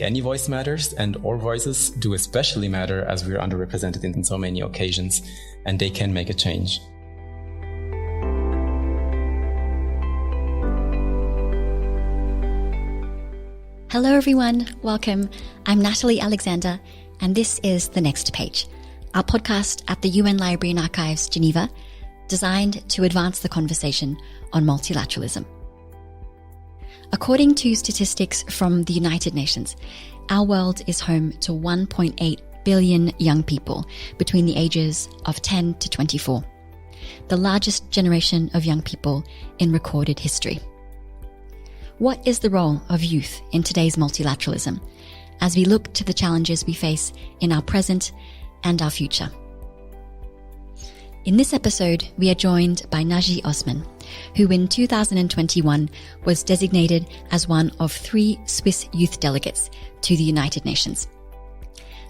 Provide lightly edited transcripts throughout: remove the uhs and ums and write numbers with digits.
Any voice matters, and our voices do especially matter as we're underrepresented in so many occasions, and they can make a change. Hello everyone, welcome. I'm Natalie Alexander, and this is The Next Page, our podcast at the UN Library and Archives, Geneva, designed to advance the conversation on multilateralism. According to statistics from the United Nations, our world is home to 1.8 billion young people between the ages of 10 to 24, the largest generation of young people in recorded history. What is the role of youth in today's multilateralism as we look to the challenges we face in our present and our future? In this episode, we are joined by Naji Osman, who in 2021 was designated as one of 3 Swiss Youth Delegates to the United Nations.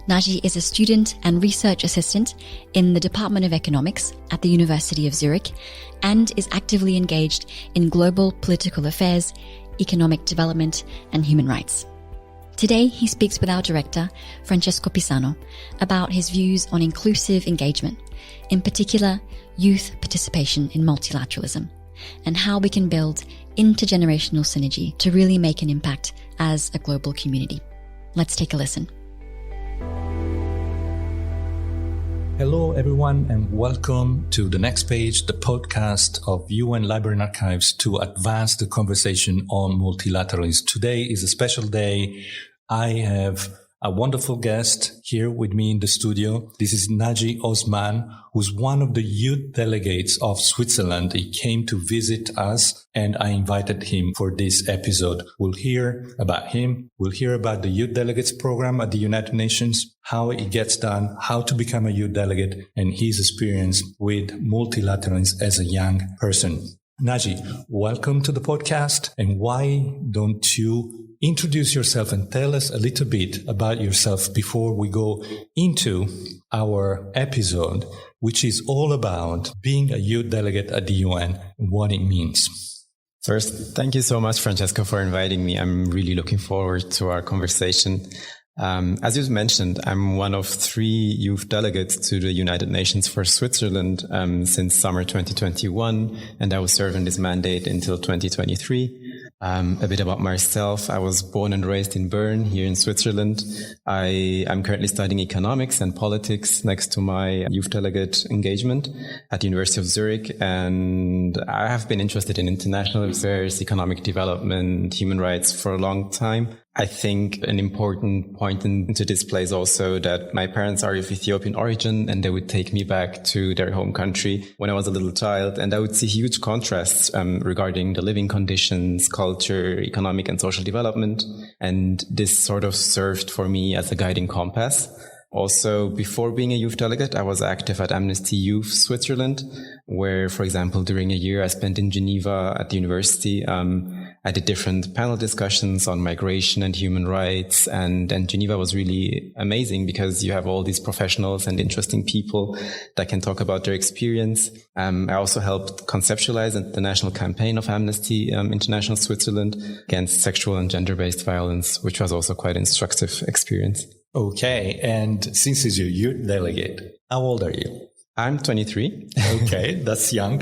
Naji is a student and research assistant in the Department of Economics at the University of Zurich and is actively engaged in global political affairs, economic development, and human rights. Today, he speaks with our director, Francesco Pisano, about his views on inclusive engagement, in particular, youth participation in multilateralism, and how we can build intergenerational synergy to really make an impact as a global community. Let's take a listen. Hello, everyone, and welcome to The Next Page, the podcast of UN Library and Archives to advance the conversation on multilateralism. Today is a special day. I have a wonderful guest here with me in the studio. This is Naji Osman, who's one of the youth delegates of Switzerland. He came to visit us, and I invited him for this episode. We'll hear about him. We'll hear about the Youth Delegates program at the United Nations, how it gets done, how to become a youth delegate, and his experience with multilateralism as a young person. Naji, welcome to the podcast. And why don't you introduce yourself and tell us a little bit about yourself before we go into our episode, which is all about being a youth delegate at the UN and what it means. First, thank you so much, Francesco, for inviting me. I'm really looking forward to our conversation. As you mentioned, I'm one of 3 youth delegates to the United Nations for Switzerland since summer 2021, and I will serve in this mandate until 2023. A bit about myself. I was born and raised in Bern, here in Switzerland. I'm currently studying economics and politics next to my youth delegate engagement at the University of Zurich, and I have been interested in international affairs, economic development, human rights for a long time. I think an important point into this place also that my parents are of Ethiopian origin, and they would take me back to their home country when I was a little child, and I would see huge contrasts regarding the living conditions, culture, economic and social development, and this sort of served for me as a guiding compass. Also, before being a youth delegate, I was active at Amnesty Youth Switzerland, where, for example, during a year I spent in Geneva at the university, I did different panel discussions on migration and human rights. And Geneva was really amazing because you have all these professionals and interesting people that can talk about their experience. I also helped conceptualize the national campaign of Amnesty International Switzerland against sexual and gender-based violence, which was also quite an instructive experience. Okay. And since you're youth delegate, how old are you? I'm 23. Okay, that's young.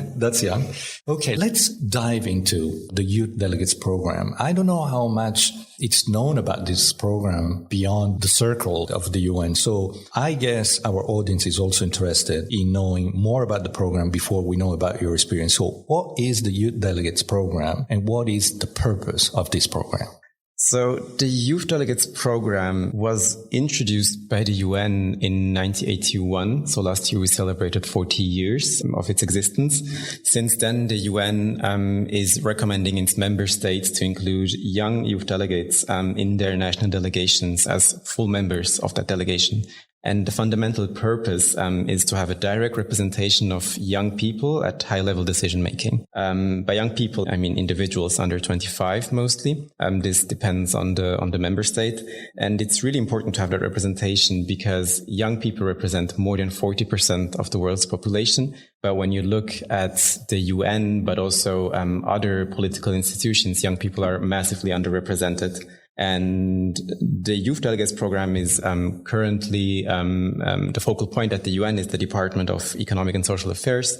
Okay, let's dive into the Youth Delegates program. I don't know how much it's known about this program beyond the circle of the UN. So I guess our audience is also interested in knowing more about the program before we know about your experience. So what is the Youth Delegates program and what is the purpose of this program? So the Youth Delegates program was introduced by the UN in 1981. So last year we celebrated 40 years of its existence. Since then, the UN is recommending its member states to include young youth delegates in their national delegations as full members of that delegation. And the fundamental purpose is to have a direct representation of young people at high-level decision-making. By young people, I mean individuals under 25 mostly. This depends on the member state. And it's really important to have that representation because young people represent more than 40% of the world's population. But when you look at the UN, but also other political institutions, young people are massively underrepresented. And the Youth Delegates program is currently the focal point at the UN is the Department of Economic and Social Affairs.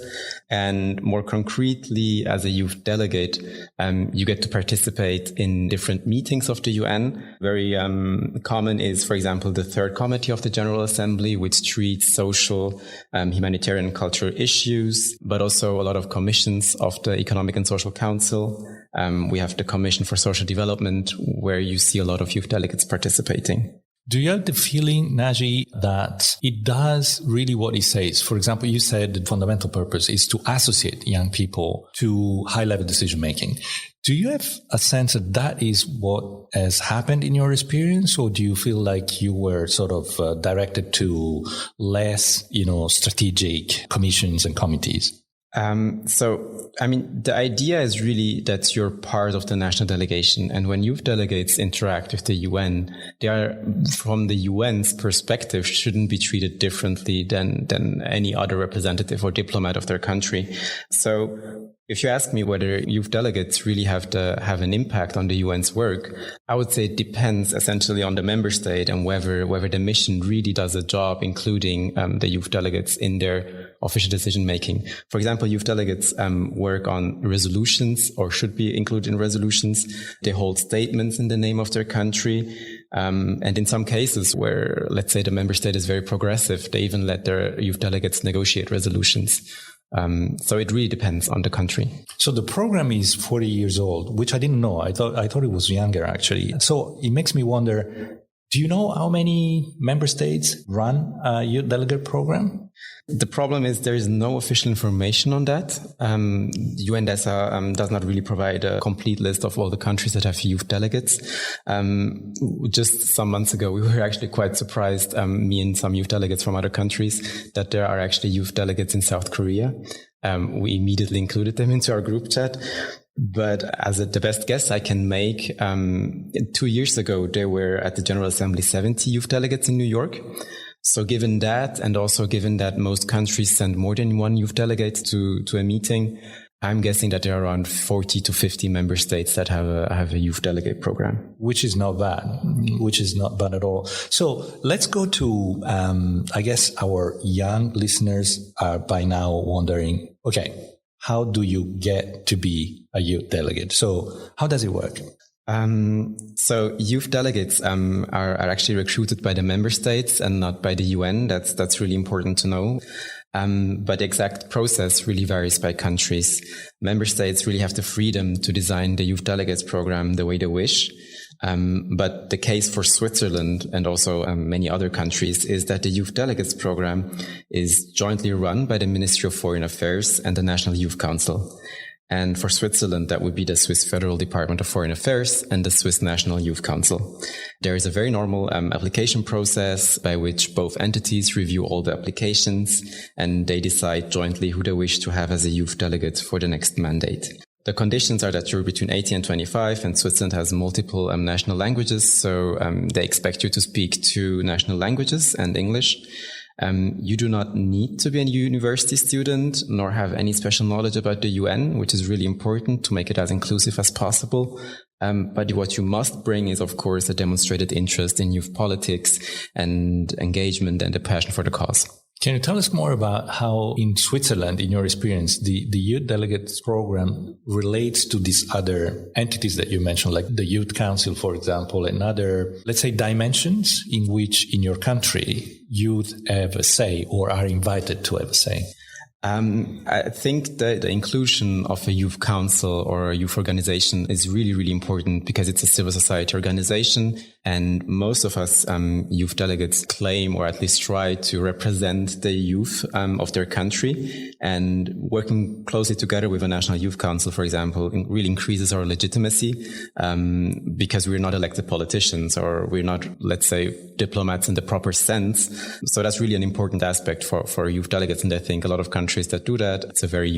And more concretely, as a youth delegate, you get to participate in different meetings of the UN. Very common is, for example, the Third Committee of the General Assembly, which treats social, humanitarian, and cultural issues, but also a lot of commissions of the Economic and Social Council. We have the Commission for Social Development, where you see a lot of youth delegates participating. Do you have the feeling, Naji, that it does really what it says? For example, you said the fundamental purpose is to associate young people to high-level decision-making. Do you have a sense that that is what has happened in your experience, or do you feel like you were sort of directed to less, strategic commissions and committees? The idea is really that you're part of the national delegation. And when youth delegates interact with the UN, they are, from the UN's perspective, shouldn't be treated differently than any other representative or diplomat of their country. So if you ask me whether youth delegates really have an impact on the UN's work, I would say it depends essentially on the member state and whether the mission really does a job, including the youth delegates in their official decision making. For example, youth delegates work on resolutions or should be included in resolutions. They hold statements in the name of their country. And in some cases where, let's say, the member state is very progressive, they even let their youth delegates negotiate resolutions. So it really depends on the country. So the program is 40 years old, which I didn't know. I thought it was younger, actually. So it makes me wonder, do you know how many member states run a youth delegate program? The problem is there is no official information on that. UNDESA does not really provide a complete list of all the countries that have youth delegates. Just some months ago, we were actually quite surprised, me and some youth delegates from other countries, that there are actually youth delegates in South Korea. We immediately included them into our group chat. But as the best guess I can make, 2 years ago, there were at the General Assembly 70 youth delegates in New York. So given that, and also given that most countries send more than one youth delegate to a meeting, I'm guessing that there are around 40 to 50 member states that have a youth delegate program. Which is not bad. Which is not bad at all. So let's go to, I guess our young listeners are by now wondering, okay, how do you get to be a youth delegate? So how does it work? So youth delegates are actually recruited by the member states and not by the UN. That's really important to know. But the exact process really varies by countries. Member states really have the freedom to design the youth delegates program the way they wish. But the case for Switzerland and also many other countries is that the Youth Delegates program is jointly run by the Ministry of Foreign Affairs and the National Youth Council. And for Switzerland, that would be the Swiss Federal Department of Foreign Affairs and the Swiss National Youth Council. There is a very normal application process by which both entities review all the applications and they decide jointly who they wish to have as a youth delegate for the next mandate. The conditions are that you're between 18 and 25, and Switzerland has multiple national languages, so they expect you to speak 2 national languages and English. You do not need to be a university student, nor have any special knowledge about the UN, which is really important to make it as inclusive as possible. But what you must bring is, of course, a demonstrated interest in youth politics and engagement and a passion for the cause. Can you tell us more about how in Switzerland, in your experience, the Youth Delegates program relates to these other entities that you mentioned, like the Youth Council, for example, and other, let's say, dimensions in which in your country youth have a say or are invited to have a say? I think that the inclusion of a youth council or a youth organization is really, really important because it's a civil society organization. And most of us youth delegates claim or at least try to represent the youth of their country. And working closely together with a national youth council, for example, really increases our legitimacy because we're not elected politicians or we're not, let's say, diplomats in the proper sense. So that's really an important aspect for youth delegates. And I think a lot of countries that do that, it's a very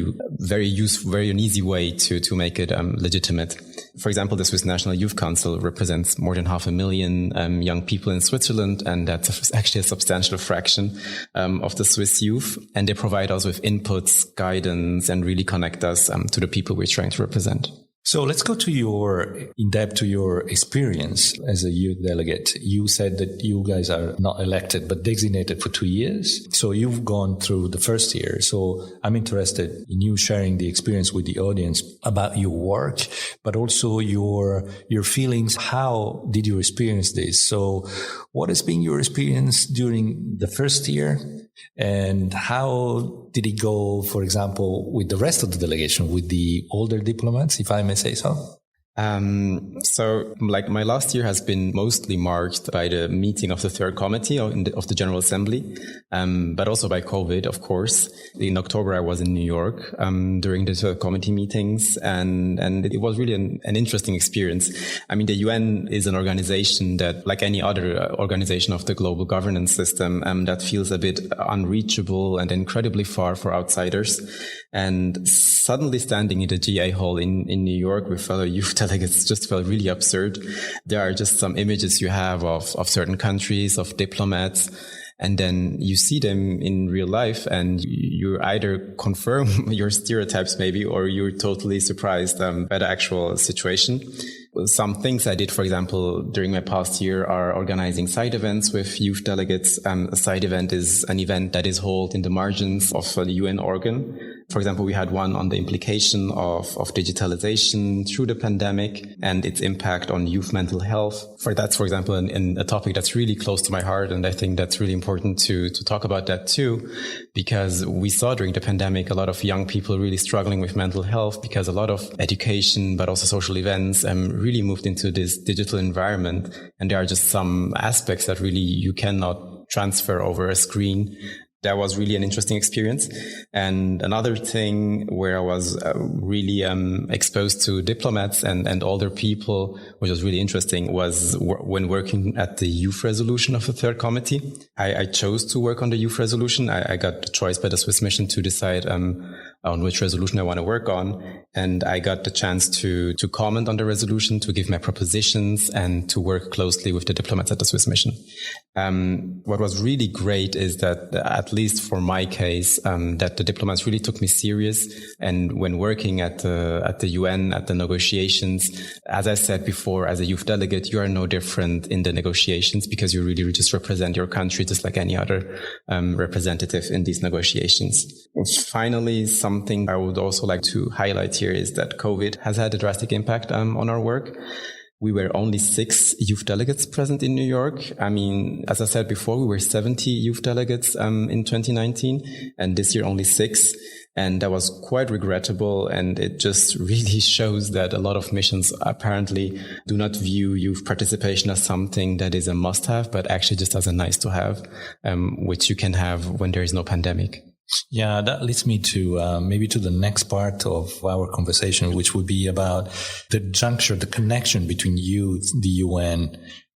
useful, very an easy way to make it legitimate. For example, the Swiss National Youth Council represents more than 500,000 young people in Switzerland, and that's actually a substantial fraction of the Swiss youth. And they provide us with inputs, guidance, and really connect us to the people we're trying to represent. So let's go to your experience as a youth delegate. You said that you guys are not elected, but designated for 2 years. So you've gone through the first year. So I'm interested in you sharing the experience with the audience about your work, but also your feelings. How did you experience this? So what has been your experience during the first year? And how did it go, for example, with the rest of the delegation, with the older diplomats, if I may say so? So my last year has been mostly marked by the meeting of the third committee of the General Assembly, but also by COVID, of course. In October, I was in New York during the third committee meetings, and it was really an interesting experience. I mean, the UN is an organization that, like any other organization of the global governance system, that feels a bit unreachable and incredibly far for outsiders. And suddenly standing in the GA hall in New York with fellow youth delegates just felt really absurd. There are just some images you have of certain countries, of diplomats, and then you see them in real life and you either confirm your stereotypes maybe, or you're totally surprised by the actual situation. Some things I did, for example, during my past year are organizing side events with youth delegates. A side event is an event that is held in the margins of the UN organ. For example, we had one on the implication of digitalization through the pandemic and its impact on youth mental health. That's, for example, a topic that's really close to my heart. And I think that's really important to talk about that too, because we saw during the pandemic a lot of young people really struggling with mental health because a lot of education, but also social events really moved into this digital environment. And there are just some aspects that really you cannot transfer over a screen. That was really an interesting experience. And another thing where I was really exposed to diplomats and older people, which was really interesting, was when working at the youth resolution of the third committee. I chose to work on the youth resolution. I got the choice by the Swiss mission to decide on which resolution I want to work on. And I got the chance to comment on the resolution, to give my propositions, and to work closely with the diplomats at the Swiss mission. What was really great is that, at least for my case, that the diplomats really took me serious. And when working at the UN, at the negotiations, as I said before, as a youth delegate, you are no different in the negotiations because you really just represent your country just like any other representative in these negotiations. Finally, something I would also like to highlight here is that COVID has had a drastic impact on our work. We were only 6 youth delegates present in New York. I mean, as I said before, we were 70 youth delegates in 2019, and this year only 6. And that was quite regrettable. And it just really shows that a lot of missions apparently do not view youth participation as something that is a must-have, but actually just as a nice-to-have, which you can have when there is no pandemic. Yeah, that leads me to maybe to the next part of our conversation, which would be about the juncture, the connection between youth, the UN,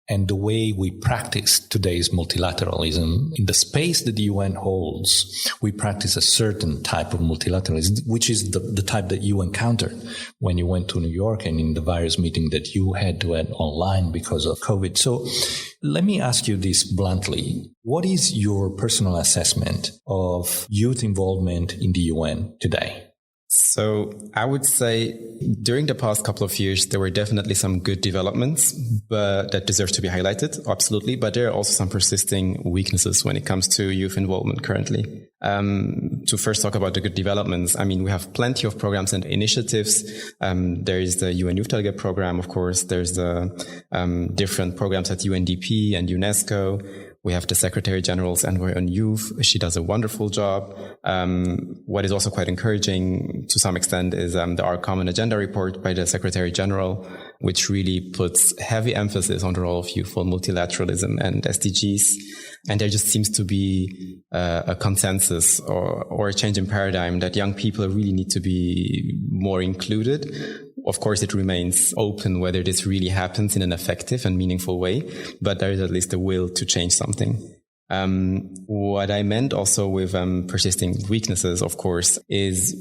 and the way we practice today's multilateralism. In the space that the UN holds, we practice a certain type of multilateralism, which is the type that you encountered when you went to New York and in the various meetings that you had to add online because of COVID. So let me ask you this bluntly. What is your personal assessment of youth involvement in the UN today? So I would say during the past couple of years, there were definitely some good developments, but that deserve to be highlighted. Absolutely. But there are also some persisting weaknesses when it comes to youth involvement currently. To first talk about the good developments, I mean, we have plenty of programs and initiatives. There is the UN Youth Delegate program, of course. There's the different programs at UNDP and UNESCO. We have the Secretary General's Envoy on Youth. She does a wonderful job. What is also quite encouraging to some extent is the Our Common Agenda report by the Secretary General, which really puts heavy emphasis on the role of youth for multilateralism and SDGs. And there just seems to be a consensus or a change in paradigm that young people really need to be more included. Of course, it remains open whether this really happens in an effective and meaningful way, but there is at least a will to change something. What I meant also with persisting weaknesses, of course, is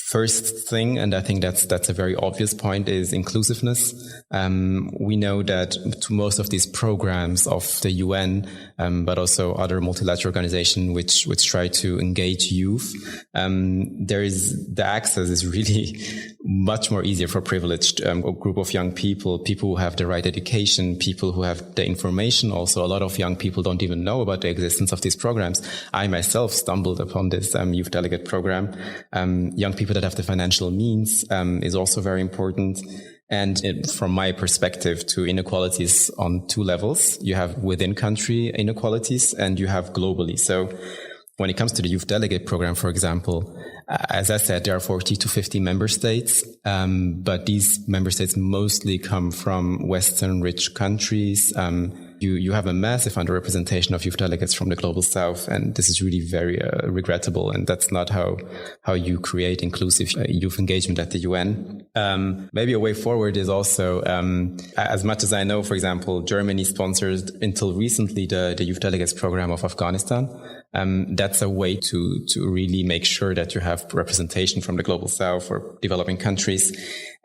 First thing, and I think that's a very obvious point, is inclusiveness. We know that to most of these programs of the UN, but also other multilateral organizations which try to engage youth, the access is really much more easier for privileged a group of young people who have the right education, people who have the information. Also, a lot of young people don't even know about the existence of these programs. I myself stumbled upon this youth delegate program. Young people that have the financial means is also very important. And from my perspective, to inequalities on two levels. You have within country inequalities and you have globally. So when it comes to the youth delegate program, for example, as I said, there are 40 to 50 member states, but these member states mostly come from Western rich countries. You have a massive underrepresentation of youth delegates from the global south, and this is really very regrettable, and that's not how you create inclusive youth engagement at the UN. Maybe a way forward is also, as much as I know, for example, Germany sponsored until recently the youth delegates program of Afghanistan. That's a way to really make sure that you have representation from the global south or developing countries.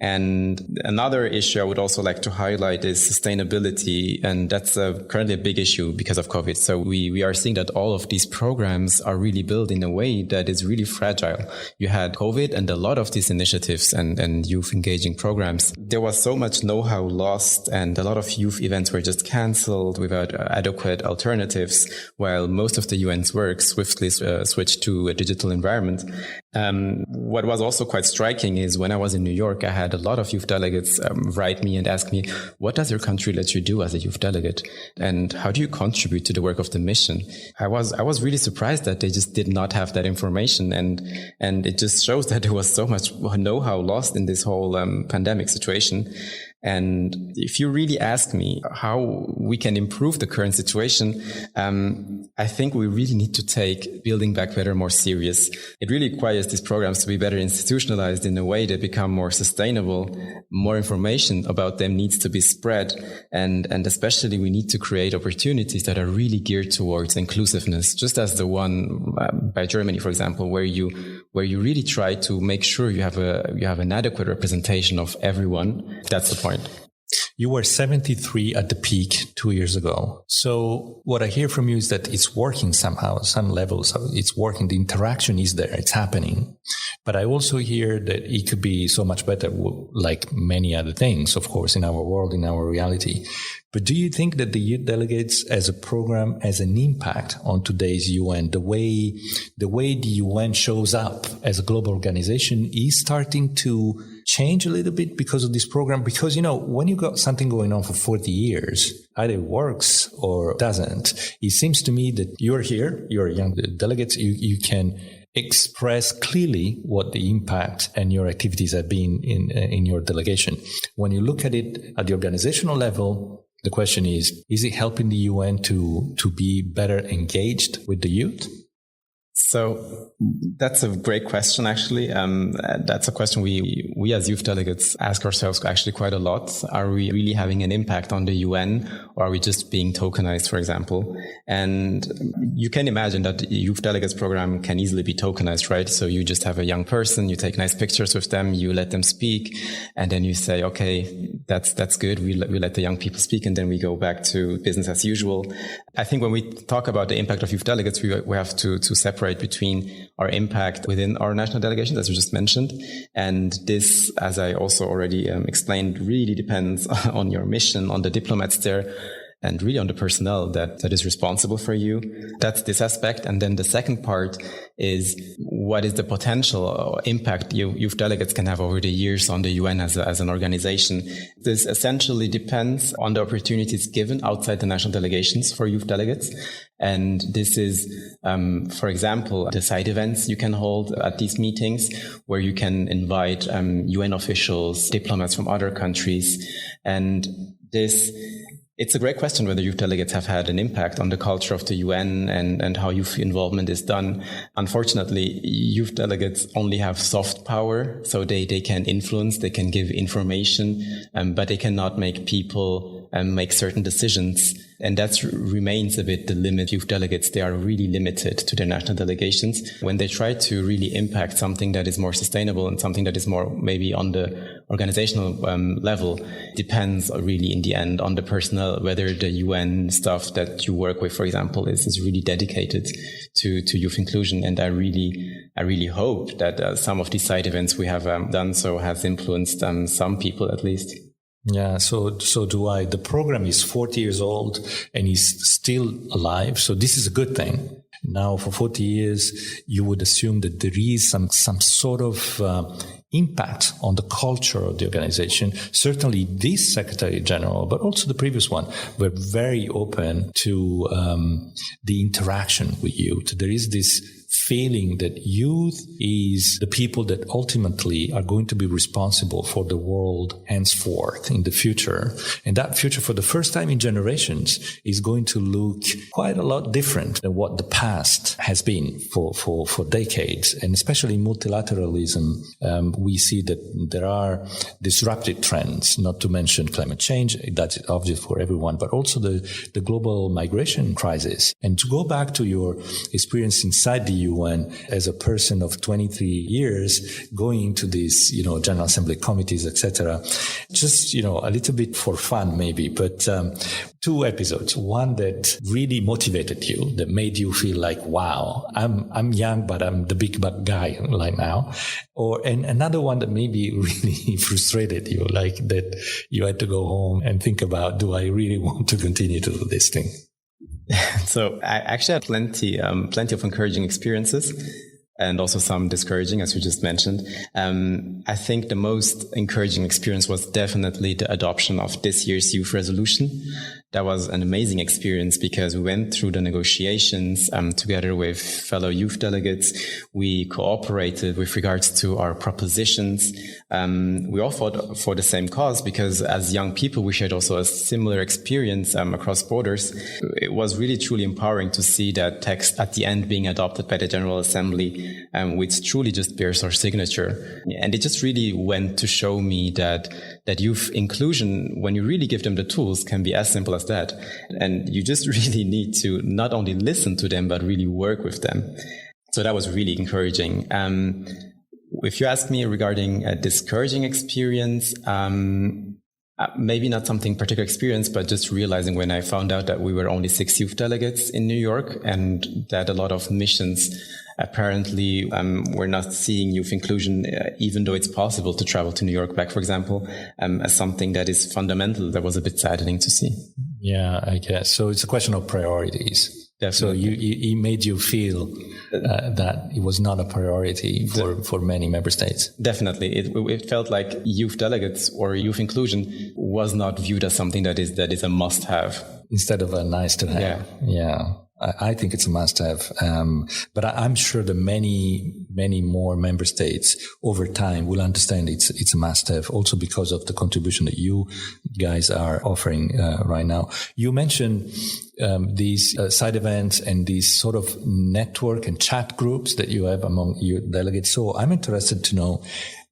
And another issue I would also like to highlight is sustainability. And that's currently a big issue because of COVID. So we are seeing that all of these programs are really built in a way that is really fragile. You had COVID and a lot of these initiatives and youth engaging programs. There was so much know-how lost and a lot of youth events were just canceled without adequate alternatives, while most of the UN's work swiftly switched to a digital environment. What was also quite striking is when I was in New York, I had a lot of youth delegates write me and ask me, what does your country let you do as a youth delegate? And how do you contribute to the work of the mission? I was really surprised that they just did not have that information. And it just shows that there was so much know-how lost in this whole pandemic situation. And if you really ask me how we can improve the current situation, I think we really need to take building back better more serious. It really requires these programs to be better institutionalized in a way that become more sustainable. More information about them needs to be spread. And especially we need to create opportunities that are really geared towards inclusiveness, just as the one by Germany, for example, where you really try to make sure you have an adequate representation of everyone. That's the point. You were 73 at the peak 2 years ago. So what I hear from you is that it's working somehow, some levels. It's working. The interaction is there. It's happening. But I also hear that it could be so much better, like many other things, of course, in our world, in our reality. But do you think that the Youth Delegates as a program has an impact on today's UN? The way the UN shows up as a global organization is starting to change a little bit because of this program? Because, when you got something going on for 40 years, either it works or doesn't. It seems to me that you're here, you're young delegates, you can express clearly what the impact and your activities have been in your delegation. When you look at it at the organizational level, the question is it helping the UN to be better engaged with the youth? So that's a great question, actually. That's a question we as youth delegates ask ourselves actually quite a lot. Are we really having an impact on the UN, or are we just being tokenized, for example? And you can imagine that the youth delegates program can easily be tokenized, right? So you just have a young person, you take nice pictures with them, you let them speak, and then you say, okay, that's good. We let the young people speak, and then we go back to business as usual. I think when we talk about the impact of youth delegates, we have to separate between our impact within our national delegations, as you just mentioned. And this, as I also already explained, really depends on your mission, on the diplomats there, and really on the personnel that is responsible for you. That's this aspect. And then the second part is what is the potential impact youth delegates can have over the years on the UN as an organization. This essentially depends on the opportunities given outside the national delegations for youth delegates. And this is, for example, the side events you can hold at these meetings where you can invite UN officials, diplomats from other countries. And it's a great question whether youth delegates have had an impact on the culture of the UN and how youth involvement is done. Unfortunately, youth delegates only have soft power, so they can influence, they can give information, but they cannot make people make certain decisions. And that remains a bit the limit. Youth delegates, they are really limited to their national delegations. When they try to really impact something that is more sustainable and something that is more maybe on the organizational level, depends really in the end on the personnel, whether the UN staff that you work with, for example, is really dedicated to youth inclusion. And I really hope that some of these side events we have done so has influenced some people at least. Yeah, so do I. The program is 40 years old and is still alive. So this is a good thing. Now, for 40 years, you would assume that there is some sort of impact on the culture of the organization. Certainly this Secretary General, but also the previous one, were very open to the interaction with youth. There is this feeling that youth is the people that ultimately are going to be responsible for the world henceforth in the future. And that future, for the first time in generations, is going to look quite a lot different than what the past has been for decades. And especially in multilateralism, we see that there are disruptive trends, not to mention climate change. That's obvious for everyone, but also the global migration crisis. And to go back to your experience inside the UN as a person of 23 years, going to these, General Assembly committees, etc. Just, a little bit for fun maybe, but 2 episodes. One that really motivated you, that made you feel like, wow, I'm young, but I'm the big bad guy right now. And another one that maybe really frustrated you, like that you had to go home and think about, do I really want to continue to do this thing? So I actually had plenty of encouraging experiences and also some discouraging, as you just mentioned. I think the most encouraging experience was definitely the adoption of this year's youth resolution. That was an amazing experience because we went through the negotiations together with fellow youth delegates. We cooperated with regards to our propositions. We all fought for the same cause because as young people, we shared also a similar experience across borders. It was really truly empowering to see that text at the end being adopted by the General Assembly, which truly just bears our signature. And it just really went to show me that youth inclusion, when you really give them the tools, can be as simple as that. And you just really need to not only listen to them, but really work with them. So that was really encouraging. If you ask me regarding a discouraging experience, maybe not something particular experience, but just realizing when I found out that we were only 6 youth delegates in New York and that a lot of missions apparently we're not seeing youth inclusion, even though it's possible to travel to New York back, for example, as something that is fundamental. That was a bit saddening to see. Yeah, I guess. So it's a question of priorities. Definitely. So it made you feel that it was not a priority for many member states. Definitely. It felt like youth delegates or youth inclusion was not viewed as something that is a must-have. Instead of a nice to have. Yeah. I think it's a must-have, but I'm sure that many more member states over time will understand it's a must-have, also because of the contribution that you guys are offering right now. You mentioned these side events and these sort of network and chat groups that you have among your delegates. So I'm interested to know,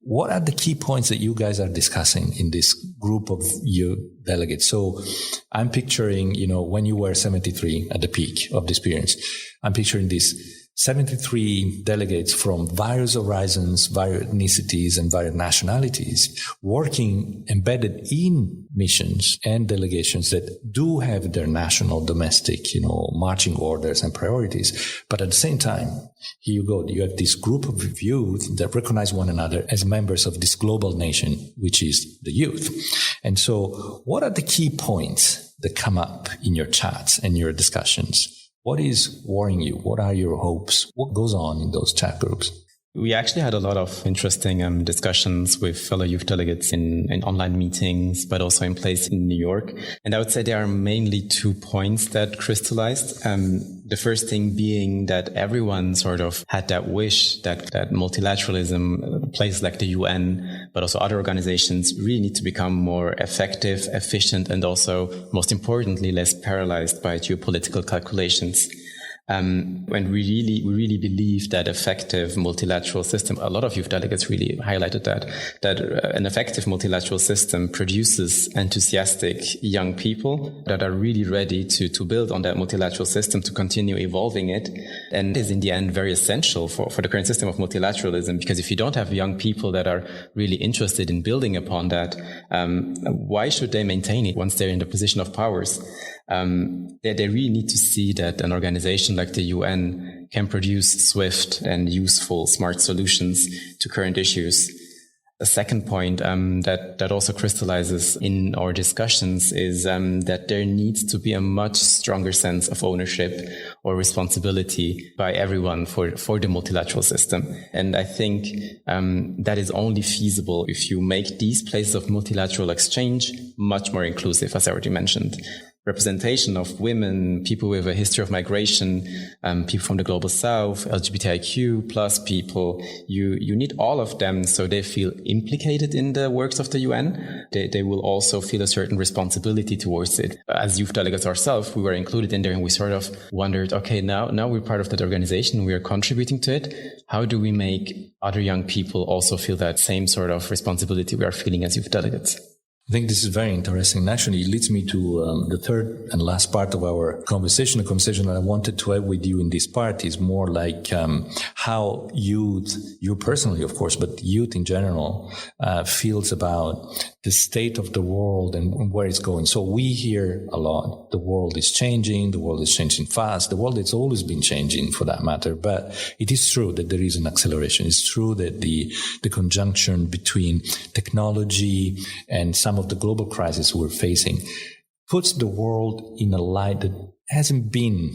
what are the key points that you guys are discussing in this group of your delegates? So I'm picturing, when you were 73 at the peak of the experience, I'm picturing these 73 delegates from various horizons, various ethnicities, and various nationalities working embedded in missions and delegations that do have their national, domestic, marching orders and priorities. But at the same time, here you go, you have this group of youth that recognize one another as members of this global nation, which is the youth. And so what are the key points that come up in your chats and your discussions? What is worrying you? What are your hopes? What goes on in those chat groups? We actually had a lot of interesting discussions with fellow youth delegates in online meetings, but also in place in New York. And I would say there are mainly 2 points that crystallized. The first thing being that everyone sort of had that wish that multilateralism, places like the UN, but also other organizations really need to become more effective, efficient, and also, most importantly, less paralyzed by geopolitical calculations. And we really believe that effective multilateral system, a lot of youth delegates really highlighted that an effective multilateral system produces enthusiastic young people that are really ready to build on that multilateral system, to continue evolving it, and is in the end very essential for the current system of multilateralism, because if you don't have young people that are really interested in building upon that, why should they maintain it once they're in the position of powers? They really need to see that an organization like the UN can produce swift and useful, smart solutions to current issues. The second point that also crystallizes in our discussions is that there needs to be a much stronger sense of ownership or responsibility by everyone for the multilateral system. And I think that is only feasible if you make these places of multilateral exchange much more inclusive, as I already mentioned. Representation of women, people with a history of migration, people from the global south, LGBTIQ plus people. You need all of them so they feel implicated in the works of the UN. They will also feel a certain responsibility towards it. As youth delegates ourselves, we were included in there, and we sort of wondered, okay, now we're part of that organization, we are contributing to it. How do we make other young people also feel that same sort of responsibility we are feeling as youth delegates? I think this is very interesting. Actually, it leads me to the third and last part of our conversation. The conversation that I wanted to have with you in this part is more like how youth, you personally, of course, but youth in general, feels about the state of the world and where it's going. So we hear a lot. The world is changing. The world is changing fast. The world has always been changing, for that matter. But it is true that there is an acceleration. It's true that the conjunction between technology and some of the global crisis we're facing puts the world in a light that hasn't been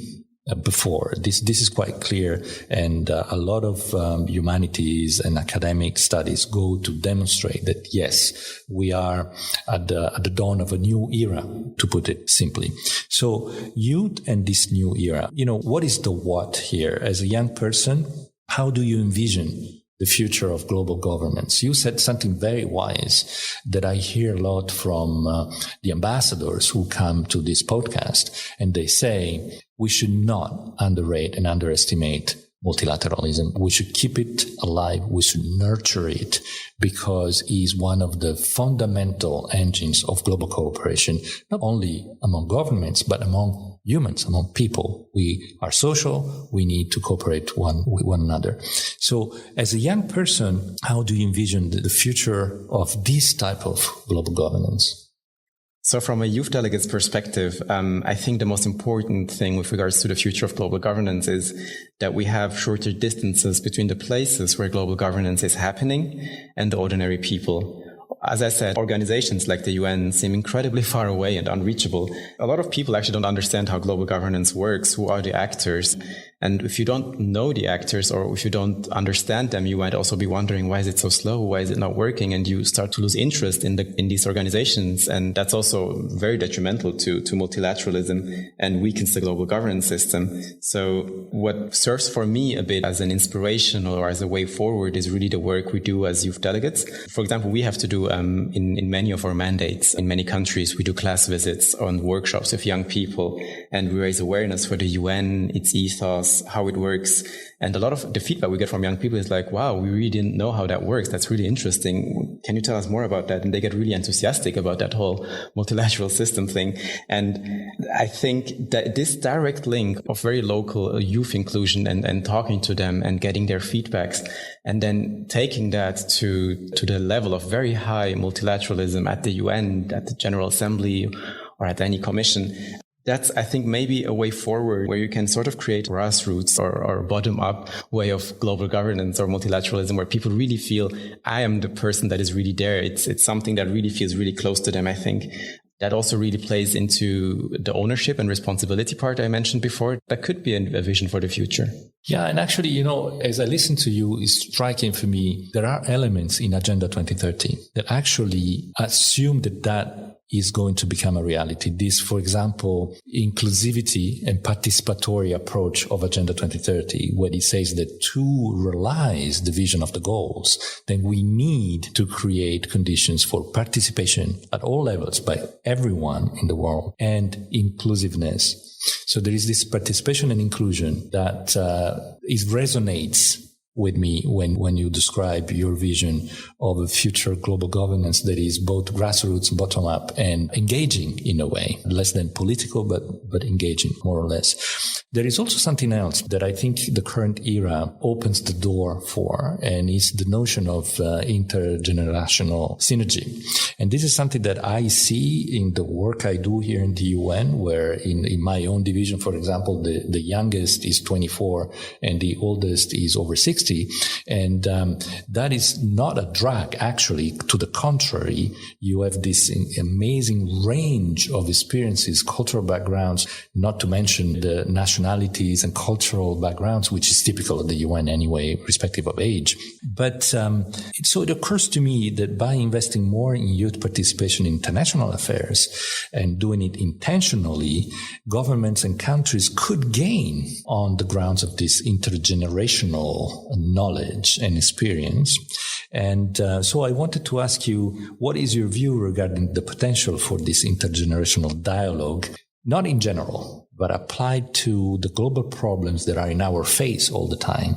before. This is quite clear, and a lot of humanities and academic studies go to demonstrate that yes, we are at the dawn of a new era, to put it simply. So youth and this new era, what is the what here? As a young person, how do you envision the future of global governance? You said something very wise that I hear a lot from the ambassadors who come to this podcast, and they say we should not underrate and underestimate multilateralism. We should keep it alive. We should nurture it, because it is one of the fundamental engines of global cooperation, not only among governments, but among humans, among people. We are social. We need to cooperate with one another. So as a young person, how do you envision the future of this type of global governance? So from a youth delegate's perspective, I think the most important thing with regards to the future of global governance is that we have shorter distances between the places where global governance is happening and the ordinary people. As I said, organizations like the UN seem incredibly far away and unreachable. A lot of people actually don't understand how global governance works. Who are the actors? And if you don't know the actors, or if you don't understand them, you might also be wondering, why is it so slow? Why is it not working? And you start to lose interest in these organizations. And that's also very detrimental to multilateralism and weakens the global governance system. So what serves for me a bit as an inspiration or as a way forward is really the work we do as youth delegates. For example, we have to do in many of our mandates in many countries, we do class visits on workshops with young people, and we raise awareness for the UN, its ethos, how it works. And a lot of the feedback we get from young people is like, wow, we really didn't know how that works. That's really interesting. Can you tell us more about that? And they get really enthusiastic about that whole multilateral system thing. And I think that this direct link of very local youth inclusion and talking to them and getting their feedbacks, and then taking that to the level of very high multilateralism at the UN, at the General Assembly, or at any commission, that's, I think, maybe a way forward where you can sort of create grassroots or bottom-up way of global governance or multilateralism, where people really feel, I am the person that is really there. It's something that really feels really close to them, I think. That also really plays into the ownership and responsibility part I mentioned before. That could be a vision for the future. Yeah, and actually, as I listen to you, it's striking for me, there are elements in Agenda 2030 that actually assume that is going to become a reality. This, for example, inclusivity and participatory approach of Agenda 2030, where it says that to realize the vision of the goals, then we need to create conditions for participation at all levels by everyone in the world and inclusiveness. So there is this participation and inclusion that resonates with me when you describe your vision of a future global governance that is both grassroots, bottom up, and engaging in a way, less than political, but engaging more or less. There is also something else that I think the current era opens the door for, and it's the notion of intergenerational synergy. And this is something that I see in the work I do here in the UN, where in my own division, for example, the youngest is 24 and the oldest is over 60. And that is not a drag, actually. To the contrary, you have this amazing range of experiences, cultural backgrounds, not to mention the nationalities and cultural backgrounds, which is typical of the UN anyway, respective of age. But so it occurs to me that by investing more in youth participation in international affairs and doing it intentionally, governments and countries could gain on the grounds of this intergenerational knowledge and experience. And so I wanted to ask you, what is your view regarding the potential for this intergenerational dialogue, not in general, but applied to the global problems that are in our face all the time,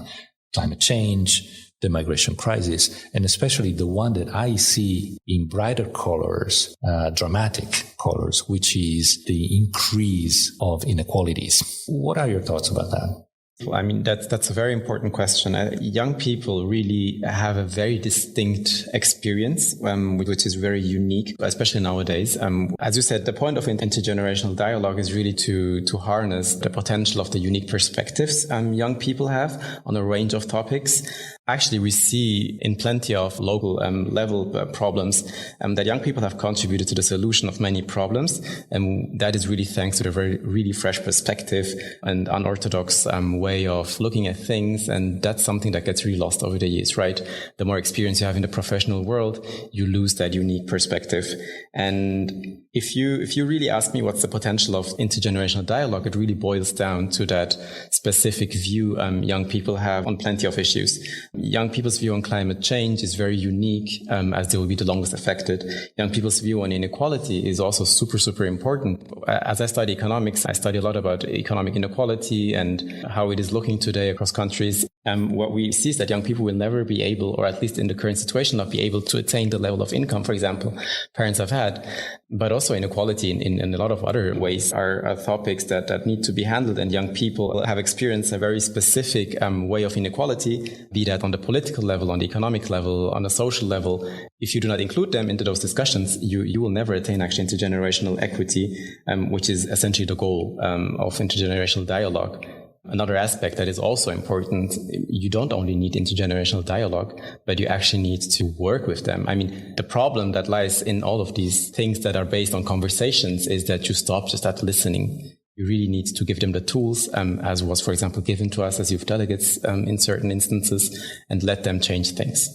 climate change, the migration crisis, and especially the one that I see in brighter colors, dramatic colors, which is the increase of inequalities. What are your thoughts about that? I mean, that's a very important question. Young people really have a very distinct experience, which is very unique, especially nowadays. As you said, the point of intergenerational dialogue is really to harness the potential of the unique perspectives young people have on a range of topics. Actually, we see in plenty of local level problems that young people have contributed to the solution of many problems. And that is really thanks to the really fresh perspective and unorthodox way of looking at things. And that's something that gets really lost over the years, right? The more experience you have in the professional world, you lose that unique perspective. And if you really ask me what's the potential of intergenerational dialogue, it really boils down to that specific view young people have on plenty of issues. Young people's view on climate change is very unique, as they will be the longest affected. Young people's view on inequality is also super, super important. As I study economics, I study a lot about economic inequality and how it is looking today across countries. What we see is that young people will never be able, or at least in the current situation, not be able to attain the level of income, for example, parents have had. But also inequality in a lot of other ways are topics that need to be handled. And young people have experienced a very specific way of inequality, be that on the political level, on the economic level, on the social level. If you do not include them into those discussions, you will never attain actually intergenerational equity, which is essentially the goal of intergenerational dialogue. Another aspect that is also important, you don't only need intergenerational dialogue, but you actually need to work with them. I mean, the problem that lies in all of these things that are based on conversations is that you stop just at listening. You really need to give them the tools, as was, for example, given to us as youth delegates in certain instances, and let them change things.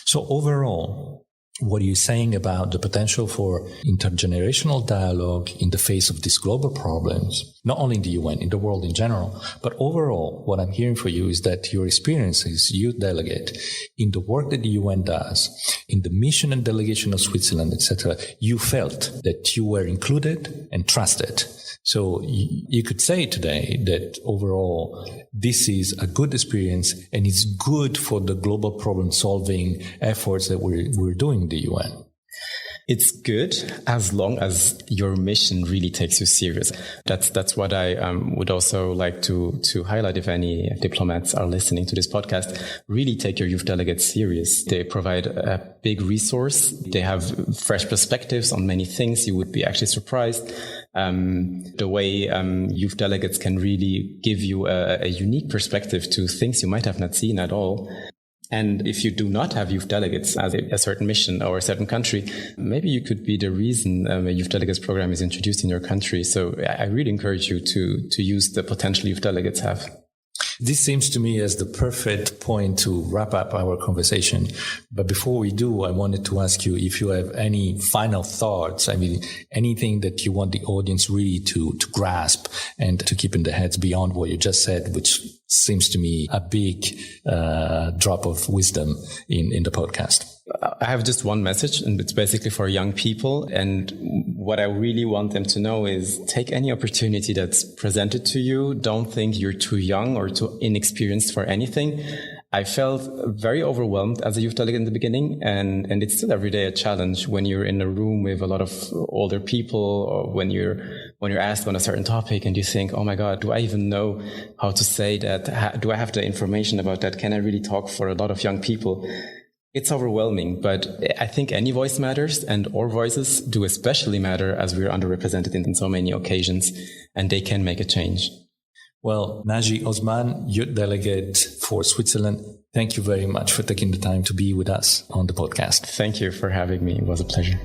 So overall, what are you saying about the potential for intergenerational dialogue in the face of these global problems, not only in the UN, in the world in general, but overall, what I'm hearing for you is that your experience as youth delegate in the work that the UN does, in the mission and delegation of Switzerland, etc., you felt that you were included and trusted. So you could say today that overall, this is a good experience and it's good for the global problem solving efforts that we're doing in the UN. It's good as long as your mission really takes you serious. That's what I would also like to highlight if any diplomats are listening to this podcast. Really take your youth delegates serious. They provide a big resource. They have fresh perspectives on many things. You would be actually surprised. The way youth delegates can really give you a unique perspective to things you might have not seen at all. And if you do not have youth delegates as a certain mission or a certain country, maybe you could be the reason a youth delegates program is introduced in your country. So I really encourage you to use the potential youth delegates have. This seems to me as the perfect point to wrap up our conversation. But before we do, I wanted to ask you if you have any final thoughts. I mean, anything that you want the audience really to grasp and to keep in their heads beyond what you just said, which seems to me a big drop of wisdom in the podcast. I have just one message, and it's basically for young people. And what I really want them to know is take any opportunity that's presented to you. Don't think you're too young or too inexperienced for anything. I felt very overwhelmed as a youth delegate in the beginning, and it's still every day a challenge when you're in a room with a lot of older people, or when you're asked on a certain topic and you think, oh my God, do I even know how to say that? Do I have the information about that? Can I really talk for a lot of young people? It's overwhelming, but I think any voice matters, and our voices do especially matter as we're underrepresented in so many occasions, and they can make a change. Well, Naji Osman, Youth Delegate for Switzerland, thank you very much for taking the time to be with us on the podcast. Thank you for having me. It was a pleasure.